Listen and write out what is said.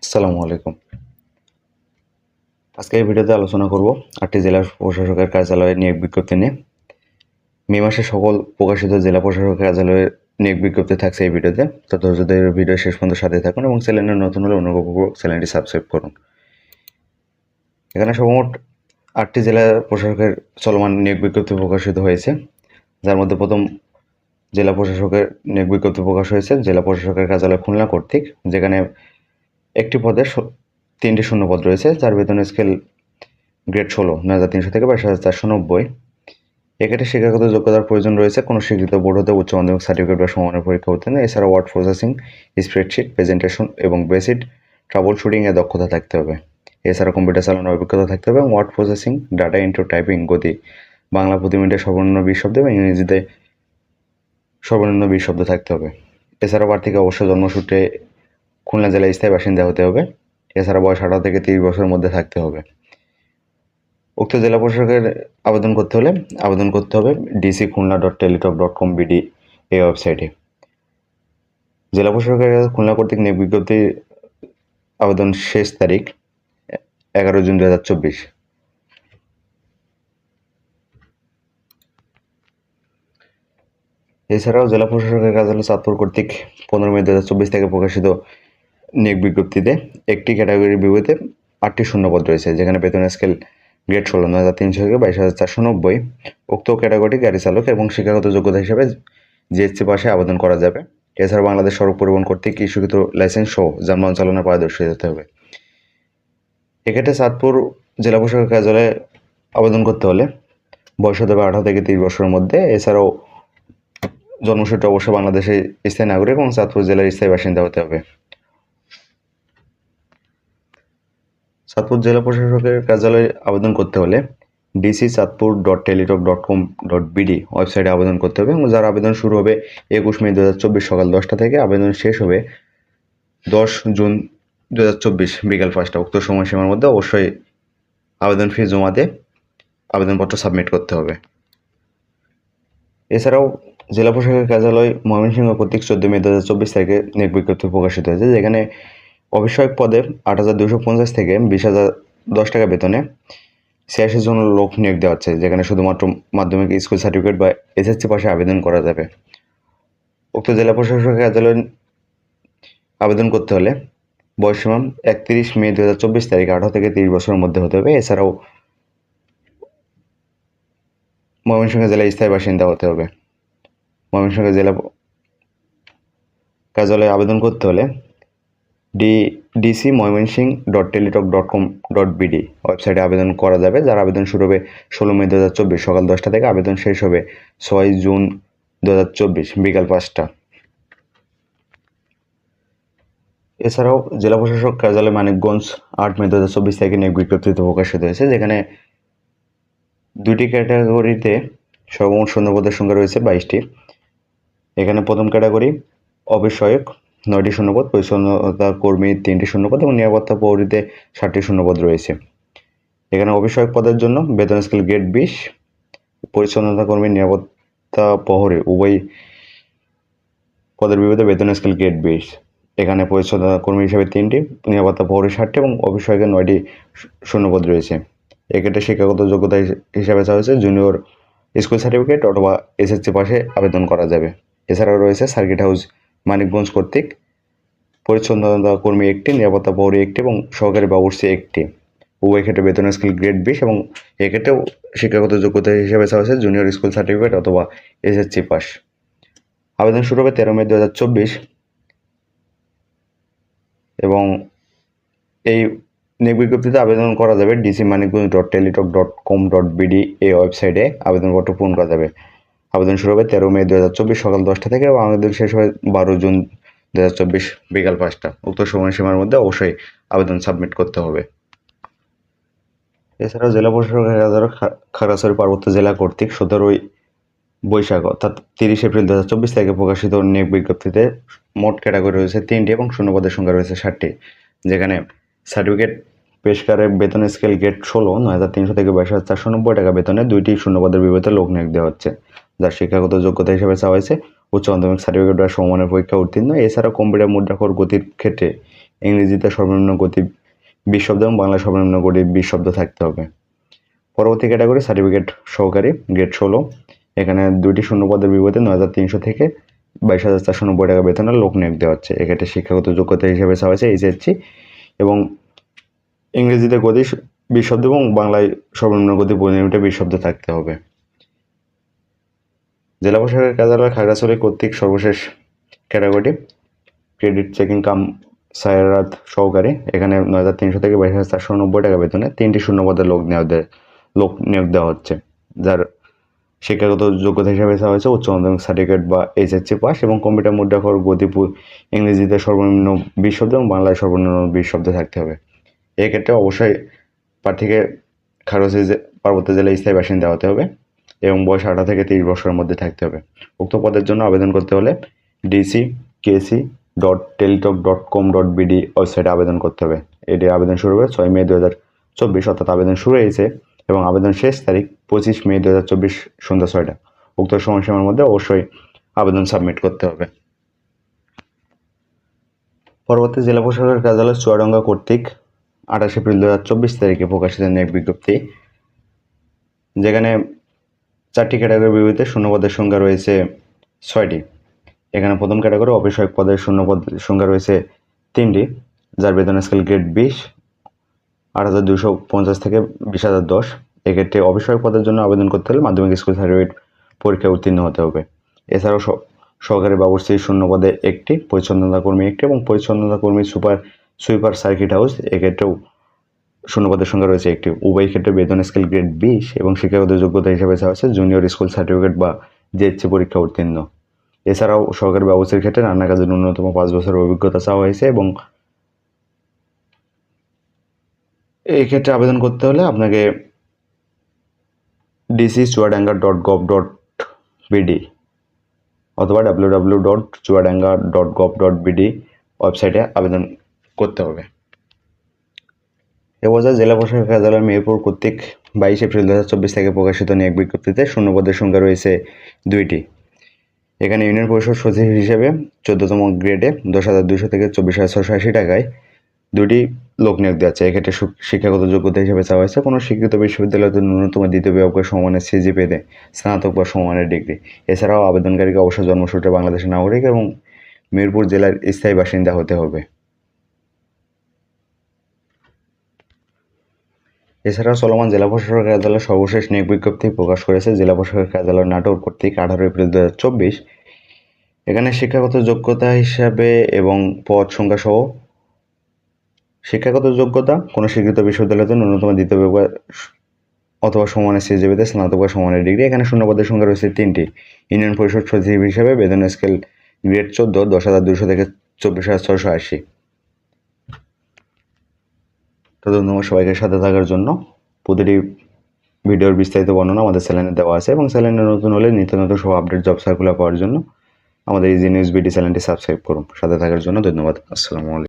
আসসালামু আলাইকুম। আজকে এই ভিডিওতে আলোচনা করব ৮টি জেলা প্রশাসকের কার্যালয়ে নিয়োগ বিজ্ঞপ্তি নিয়ে। মে মাসে সকল প্রকাশিত জেলা প্রশাসকের কার্যালয়ের নিয়োগ বিজ্ঞপ্তি থাকছে এই ভিডিওতে। তো ধৈর্য ধরে ভিডিও শেষ পর্যন্ত সাথে থাকুন এবং চ্যানেলে নতুন হলে অনুগ্রহ করে চ্যানেলটি সাবস্ক্রাইব করুন। এখানে সর্বমোট ৮টি জেলা প্রশাসকের চলমান নিয়োগ বিজ্ঞপ্তি প্রকাশিত হয়েছে, যার মধ্যে প্রথম জেলা প্রশাসকের নিয়োগ বিজ্ঞপ্তি প্রকাশ হয়েছে জেলা প্রশাসকের কার্যালয় খুলনা কর্তৃক, যেখানে একটি পদে ৩টি শূন্যপদ রয়েছে, যার বেতন স্কেল গ্রেড ১৬ ৯,৩০০ থেকে ২২,৪৯০। এক্ষেত্রে শিক্ষাগত যোগ্যতার প্রয়োজন রয়েছে কোনো স্বীকৃত বোর্ড হতে উচ্চ মাধ্যমিক সার্টিফিকেট বা সমানের পরীক্ষা উত্তীর্ণ। এছাড়া ওয়ার্ড প্রসেসিং, স্প্রেডশিট, প্রেজেন্টেশন এবং বেসিক ট্রাবল শুটিংয়ে দক্ষতা থাকতে হবে। এছাড়া কম্পিউটার চালানোর অভিজ্ঞতা থাকতে হবে এবং word processing, data entry, typing গতি বাংলা প্রতি মিনিটে সর্বনিম্ন ২০ শব্দ এবং ইংরেজিতে সর্বনিম্ন ২০ শব্দ থাকতে হবে। এছাড়া প্রার্থীকে অবশ্যই জন্মসূত্রে খুলনা জেলায় স্থায়ী বাসিন্দা হতে হবে। এছাড়া বয়স ১৮ থেকে ৩০ বছরের মধ্যে থাকতে হবে। উক্ত জেলা প্রশাসকের আবেদন করতে হবে dc.khulna.teletalk.com/bd এই ওয়েবসাইটে। জেলা প্রশাসকের খুলনা কর্তৃক নিয়োগ বিজ্ঞপ্তির আবেদন শেষ তারিখ ১১ জুন ২০২৪। এছাড়াও জেলা প্রশাসকের কার্যালয় চাঁদপুর কর্তৃক ১৫ মে ২০২৪ থেকে প্রকাশিত নিয়োগ বিজ্ঞপ্তিতে একটি ক্যাটাগরির বিপরীতে ৮টি শূন্যপদ রয়েছে, যেখানে বেতন স্কেল গ্রেড ১৬ ৯,৩০০ থেকে ২২,৪৯০। উক্ত ক্যাটাগরি গাড়ি চালক এবং শিক্ষাগত যোগ্যতা হিসাবে জিএসসি পাশে আবেদন করা যাবে। এছাড়া বাংলাদেশ সড়ক পরিবহন কর্তৃক ইস্যুকৃত লাইসেন্স সহ যানবাহন চালানোর পারদর্শী হতে হবে। এক্ষেত্রে চাঁদপুর জেলা প্রশাসকের কার্যালয়ে আবেদন করতে হলে বয়স হতে হবে ১৮ থেকে ৩০ বছরের মধ্যে। এছাড়াও জন্মসূত্রে অবশ্যই বাংলাদেশের স্থায়ী নাগরিক এবং চাঁদপুর জেলার স্থায়ী বাসিন্দা হতে হবে। চাঁদপুর জেলা প্রশাসকের কার্যালয়ে আবেদন করতে হলে dc.চাঁদপুর.teletalk.com/bd ওয়েবসাইটে আবেদন করতে হবে এবং যার আবেদন শুরু হবে ২১ মে ২০২৪ সকাল ১০টা থেকে, আবেদন শেষ হবে ১০ জুন ২০২৪ বিকাল ৫টা। উক্ত সময়সীমার মধ্যে অবশ্যই আবেদন ফি জমা দিয়ে আবেদনপত্র সাবমিট করতে হবে। এছাড়াও জেলা প্রশাসকের কার্যালয় ময়মনসিংহ কর্তৃক ১৪ মে ২০২৪ তারিখে নিয়োগ বিজ্ঞপ্তি প্রকাশিত হয়েছে, যেখানে অফিসসহায়ক পদে ৮,২৫০ থেকে ২০,০১০ টাকা বেতনে ৮৬ জন লোক নিয়োগ দেওয়া হচ্ছে, যেখানে শুধুমাত্র মাধ্যমিক স্কুল সার্টিফিকেট বা এসএসসি পাশে আবেদন করা যাবে। উক্ত জেলা প্রশাসকের কার্যালয়ে আবেদন করতে হলে বয়সসীমা ৩১ মে ২০২৪ তারিখ ১৮ থেকে ৩০ বছরের মধ্যে হতে হবে। এছাড়াও ময়মনসিংহ জেলায় স্থায়ী বাসিন্দা হতে হবে। ময়মনসিংহ জেলা কার্যালয়ে আবেদন করতে হলে dc.mymensingh.teletalk.com/bd ওয়েবসাইটে আবেদন করা যাবে, যার আবেদন শুরু হবে ১৬ মে ২০২৪ সকাল ১০টা থেকে, আবেদন শেষ হবে ৬ জুন ২০২৪ বিকাল ৫টা। এছাড়াও জেলা প্রশাসক কার্যালয় মানিকগঞ্জ ৮ মে ২০২৪ তারিখে নিয়োগ বিজ্ঞপ্তিতে প্রকাশিত হয়েছে, যেখানে ২টি ক্যাটাগরিতে সর্বমোট শূন্যপদের সংখ্যা রয়েছে ২২টি। এখানে প্রথম ক্যাটাগরি অফিস সহায়ক ৯টি শূন্যপদ, পরিচ্ছন্নতা কর্মী ৩টি শূন্যপদ এবং নিরাপত্তা প্রহরীতে 7টি শূন্যপদ রয়েছে। এখানে অফিস সহায়ক পদের জন্য বেতন স্কেল গ্রেড ২০, পরিচ্ছন্নতা কর্মী, নিরাপত্তা প্রহরী উভয় পদের বিপরীতে বেতন স্কেল গ্রেড ২০। এখানে পরিচ্ছন্নতা কর্মী হিসেবে 3টি, নিরাপত্তা প্রহরী 7টি এবং অফিস সহায়কের 9টি শূন্যপদ রয়েছে। এক্ষেত্রে শিক্ষাগত যোগ্যতা হিসাবে চাওয়া হয়েছে জুনিয়র স্কুল সার্টিফিকেট অথবা এসএসসি পাশে আবেদন করা যাবে। এছাড়াও রয়েছে সার্কিট হাউস মানিকগঞ্জ কর্তৃক পরিচ্ছন্নতা কর্মী 1টি, নিরাপত্তা প্রহরী 1টি এবং সহকারী বাবুর্চি 1টি। উভয় ক্ষেত্রে বেতন স্কেল গ্রেড 20 এবং এক্ষেত্রেও শিক্ষাগত যোগ্যতা হিসেবে চাওয়া হয়েছে জুনিয়র স্কুল সার্টিফিকেট অথবা এসএসসি পাস। আবেদন শুরু হবে 13 মে 2024 এবং এই নিয়োগ বিজ্ঞপ্তিতে আবেদন করা যাবে dc.manikganj.teletalk.com/bd এই ওয়েবসাইটে আবেদনপত্র পূরণ করা যাবে। আবেদন শুরু হবে 13 মে 2024 সকাল 10টা থেকে এবং আবেদন শেষ হবে 12 জুন 2024 বিকাল 5টা। উক্ত সময়সীমার মধ্যে অবশ্যই আবেদন সাবমিট করতে হবে। এছাড়াও জেলা প্রশাসকের কার্যালয় খাগড়াছড়ি পার্বত্য জেলা কর্তৃক 17 বৈশাখ অর্থাৎ 30 এপ্রিল 2024 তারিখে প্রকাশিত নিয়োগ বিজ্ঞপ্তিতে মোট ক্যাটাগরি রয়েছে 3টি এবং শূন্যপদের সংখ্যা রয়েছে 7টি, যেখানে সার্টিফিকেট পেশকারের বেতন স্কেল গ্রেড 16 9,300 থেকে 22,490 টাকা বেতনে 2টি শূন্যপদের বিপরীতে লোক নিয়োগ দেওয়া হচ্ছে, যার শিক্ষাগত যোগ্যতা হিসেবে চাওয়া হয়েছে উচ্চ মাধ্যমিক সার্টিফিকেট বা সমমানের পরীক্ষা উত্তীর্ণ। এছাড়া কম্পিউটার মুদ্রাক্ষর গতির ক্ষেত্রে ইংরেজিতে সর্বনিম্ন গতি 20 শব্দ এবং বাংলা সর্বনিম্ন গতি 20 শব্দ থাকতে হবে। পরবর্তী ক্যাটাগরি সার্টিফিকেট সহকারী গ্রেড 16। এখানে 2টি শূন্যপদের বিপরীতে 9,300 থেকে 22,490 টাকা বেতনের লোক নিয়োগ দেওয়া হচ্ছে। এক্ষেত্রে শিক্ষাগত যোগ্যতা হিসেবে চাওয়া হয়েছে এইচএসসি এবং ইংরেজিতে গতি 20 শব্দ এবং বাংলায় সর্বনিম্ন গতি 15 মিনিটে 20 শব্দ থাকতে হবে। জেলা প্রশাসকের কার্যালয় খাগড়াছড়ি কর্তৃক সর্বশেষ ক্যাটাগরি ক্রেডিট চেকিং কাম সায়রাত সহকারী। এখানে 9,300 থেকে 22,490 টাকা বেতনে 3টি শূন্যপদে লোক নিয়োগ দেওয়া হচ্ছে, যার শিক্ষাগত যোগ্যতা হিসাবে চাওয়া হয়েছে উচ্চ মাধ্যমিক সার্টিফিকেট বা এইচএসসি পাস এবং কম্পিউটার মুদ্রাক্ষর গতি ইংরেজিতে সর্বনিম্ন 20 শব্দ এবং বাংলায় সর্বনিম্ন 20 শব্দ থাকতে হবে। এক্ষেত্রে অবশ্যই প্রার্থীকে খাগড়াছড়ি পার্বত্য জেলায় স্থায়ী বাসিন্দা হতে হবে এবং বয়স 18 থেকে 30 বছরের মধ্যে থাকতে হবে। উক্ত পদের জন্য আবেদন করতে হলে dckc.teletalk.com.bd ওয়েবসাইটে আবেদন করতে হবে। এটির আবেদন শুরু হবে 6 মে 2024, অর্থাৎ আবেদন শুরু হয়েছে এবং আবেদন শেষ তারিখ 25 মে 2024 সন্ধ্যা 6টা। উক্ত সময়সীমার মধ্যে অবশ্যই আবেদন সাবমিট করতে হবে। পরবর্তী জেলা প্রশাসকের কার্যালয় চুয়াডাঙ্গা কর্তৃক 28 এপ্রিল 2024 তারিখে প্রকাশিত নিয়োগ বিজ্ঞপ্তি, যেখানে 4টি ক্যাটাগরির বিপরীতে শূন্যপদের সংখ্যা রয়েছে 6টি। এখানে প্রথম ক্যাটাগরি অফিসহায়ক পদের শূন্যপদ সংখ্যা রয়েছে 3টি, যার বেতন স্কেল গ্রেড 20, 8,250 থেকে 20,010। এক্ষেত্রে অফিসহায়ক পদের জন্য আবেদন করতে হলে মাধ্যমিক স্কুল সার্টিফিকেট পরীক্ষায় উত্তীর্ণ হতে হবে। এছাড়াও সহকারী বাবুর্চি শূন্যপদে 1টি, পরিচ্ছন্নতা কর্মী 1টি এবং পরিচ্ছন্নতা কর্মী সুইপার সার্কিট হাউস এক্ষেত্রেও শূন্যপদের সংখ্যা রয়েছে 1টি। উভয় ক্ষেত্রে বেতন স্কেল গ্রেড 20 এবং শিক্ষাগত যোগ্যতা হিসেবে চাওয়া হচ্ছে জুনিয়র স্কুল সার্টিফিকেট বা জেএসসি পরীক্ষা উত্তীর্ণ। এছাড়াও সহকারী বাবুর্চির ক্ষেত্রে রান্নার কাজে ন্যূনতম 5 বছরের অভিজ্ঞতা চাওয়া হয়েছে এবং এই ক্ষেত্রে আবেদন করতে হলে আপনাকে dc.chuadanga.gov.bd অথবা www.chuadanga.gov.bd ওয়েবসাইটে আবেদন করতে হবে। এবছর জেলা প্রশাসক কার্যালয় মেহেরপুর কর্তৃক 22 এপ্রিল 2024 থেকে প্রকাশিত নিয়োগ বিজ্ঞপ্তিতে শূন্যপদের সংখ্যা রয়েছে 2টি। এখানে ইউনিয়ন পরিষদ সচিব হিসেবে 14তম গ্রেডে 10,200 থেকে 24,680 টাকায় 2টি লোক নিয়োগ দেওয়া হচ্ছে। এক্ষেত্রে শিক্ষাগত যোগ্যতা হিসেবে চাওয়া হয়েছে কোনো স্বীকৃত বিশ্ববিদ্যালয়তে ন্যূনতম দ্বিতীয় বিভাগের সমমানের সিজিপিএতে স্নাতক বা সমমানের ডিগ্রি। এছাড়াও আবেদনকারীকে অবশ্য জন্মসূত্রে বাংলাদেশের নাগরিক এবং মেহেরপুর জেলার স্থায়ী বাসিন্দা হতে হবে। এছাড়াও চলমান জেলা প্রশাসক কার্যালয় সর্বশেষ নিয়োগ বিজ্ঞপ্তি প্রকাশ করেছে জেলা প্রশাসক কার্যালয় নাটোর কর্তৃক 18 এপ্রিল 2024। এখানে শিক্ষাগত যোগ্যতা হিসাবে এবং পদ সংখ্যা সহ শিক্ষাগত যোগ্যতা কোনো স্বীকৃত বিশ্ববিদ্যালয়তে ন্যূনতম দ্বিতীয় বিভাগ অথবা সমমানের সিজিপিএতে স্নাতক বা সমমানের ডিগ্রি। এখানে শূন্যপদের সংখ্যা রয়েছে 3টি। ইউনিয়ন পরিষদ সচিব হিসেবে বেতন স্কেল গ্রেড 14, 10,200 থেকে 24,680। তো ধন্যবাদ সবাইকে সাথে থাকার জন্য। প্রতিটি ভিডিওর বিস্তারিত বর্ণনা আমাদের চ্যানেলে দেওয়া আছে এবং চ্যানেলে নতুন হলে নিত্য নতুন সব আপডেট জব সার্কুলার পাওয়ার জন্য আমাদের ইজি নিউজ বিডি চ্যানেলটি সাবস্ক্রাইব করুন। সাথে থাকার জন্য ধন্যবাদ। আসসালামু আলাইকুম।